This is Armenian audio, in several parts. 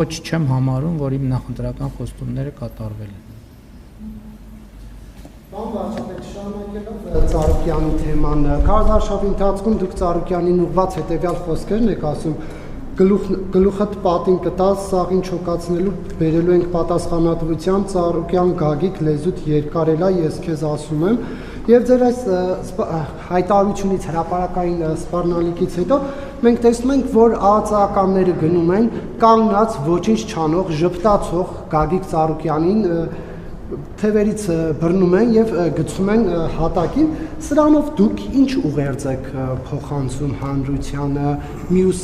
Ոչ չեմ համարում, որ իմ նախընտրական խոստումները կատարվել են։ Պարոն վարչապետ, շարունակելով Ծառուկյանի թեման, քարոզարշավի ընթացքում դուք Ծառուկյանին ուղղված հետևյալ խոսքերն եք ասում. գլուխդ պատին կտած, սաղին չոկացնելու բերելու ենք պատասխանատվության, Ծառուկյան Գագիկ լեզուդ երկարելա, ես քեզ ասում եմ։ Եվ ձեր այս հայտարարությունից հրապարակային սպառնալիքից հետո մենք տեսնում ենք, որ ԱԱԾ-ականները գնում են կանգնած ոչինչ չանող, ժպտացող Գագիկ Ծառուկյանին թևերից բռնում են եւ գցում են հատակին, սրանով դուք ինչ ուղերձ եք փոխանցում հանրությանը, մյուս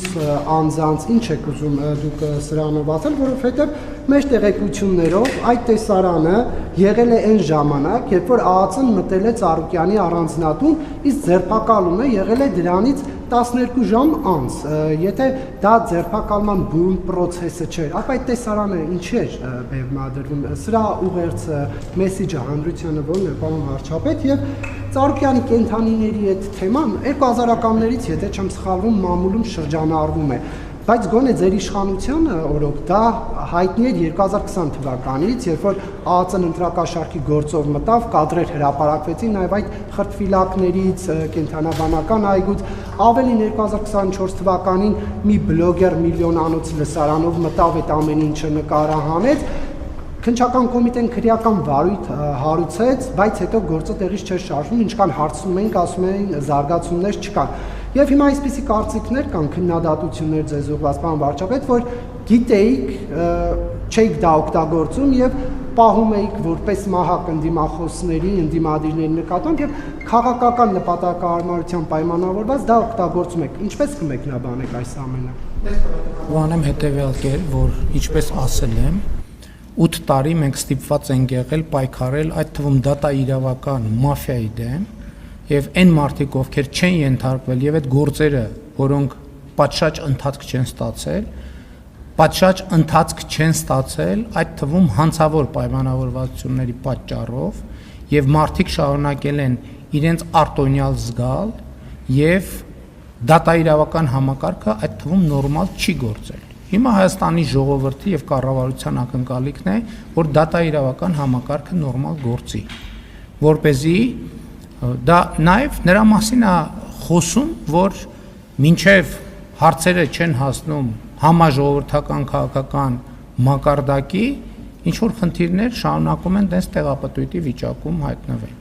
անձանց, ինչ եք ուզում դուք սրանով ասել, որովհետեւ մեր տեղեկություններով այդ տեսարանը եղել է այն ժամանակ, երբ որ ԱԱԾ-ն մտել է Ծառուկյանի առանձնատուն, իսկ ձերբակալումը եղել է դրանից 12 ժամ անց, եթե դա ձերբակալման բուն պրոցեսը չէր, ապա այդ տեսարանը ինչի էր բերմադրվում, սրա ուղերձը, մեսիջը հանրությանը որն է, պարոն վարչապետ, եւ Ծառուկյանի կենդանիների այդ թեման 2000-ականներից, եթե չեմ սխալվում, մամուլում շրջանառվում է, բայց գոնե ձեր իշխանության օրոք դա հայտնի էր 2020 թվականից, երբ որ ԱԱԾ-ն ընտրակաշարքի գործով մտավ, կադրեր հրապարակվեցին նաև այդ խրտվիլակներից, կենդանաբանական այգուց, ավելին 2024 թվականին մի բլոգեր միլիոնանոց լսարանով մտավ այդ ամեն ինչը նկարահանեց, Քննչական կոմիտեն քրեական վարույթ հարուցեց, բայց հետո գործը տեղից չէր շարժվում, ինչքան հարցնում էինք, ասում էին զարգացումներ չկան։ Եվ հիմա այսպիսի կարծիքներ կան, քննադատություններ ձեզ ուղղված, պարոն վարչապետ, որ գիտեիք, չէիք դա օգտագործում եւ պահում էիք որպես մահակ ընդդիմախոսների, ընդդիմադիրների նկատմամբ եւ քաղաքական նպատակահարմարության պայմանավորված դա օգտագործում եք։ Ինչպես կմեկնաբանեք այս ամենը։ Բանեմ հետեւյալ կերպ, որ ինչպես ասել եմ, 8 տարի մենք ստիպված ենք եղել պայքարել այդ թվում դատա իրավական մաֆիայի դեմ եւ այն մարդիկ, ովքեր չեն ենթարկվել եւ այդ գործերը, որոնք պատշաճ ընթացք չեն ստացել, այդ թվում հանցավոր պայմանավորվածությունների պատճառով եւ մարդիկ շարունակել են իրենց արտոնյալ զգալ եւ դատա իրավական համակարգը այդ թվում նորմալ չի գործել։ Հիմա Հայաստանի ժողովրդի եւ կառավարության ակնկալիքն է, որ դատա իրավական համակարգը նորմալ գործի, որպեսզի դա նաեւ նրա մասին է խոսում, որ մինչեւ հարցերը չեն հասնում համաժողովրդական քաղաքական մակարդակի, ինչ որ խնդիրներ շարունակում են դες տեղապտույտի վիճակում հայտնվել։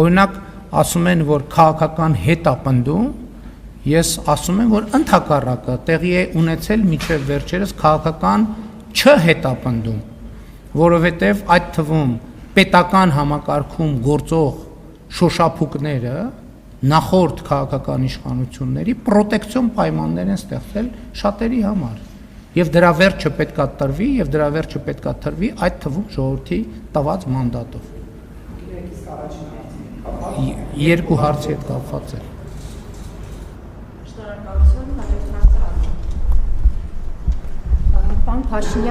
Օրինակ, ասում են, որ քաղաքական հետապնդում Ես ասում եմ, որ ընդհակառակը տեղի է ունեցել մինչև վերջերս քաղաքական չհետապնդում, որովհետև այդ թվում պետական համակարգում գործող շոշափուկները նախորդ քաղաքական իշխանությունների պրոտեկցիոն պայմաններ են ստեղծել շատերի համար։ Եվ դրա վերջը պետքա տրվի, եւ դրա վերջը պետքա տրվի այդ թվում ժողովրդի տված մանդատով։ Երկու հարցի հետ կապված է։ Պարոն Փաշինյան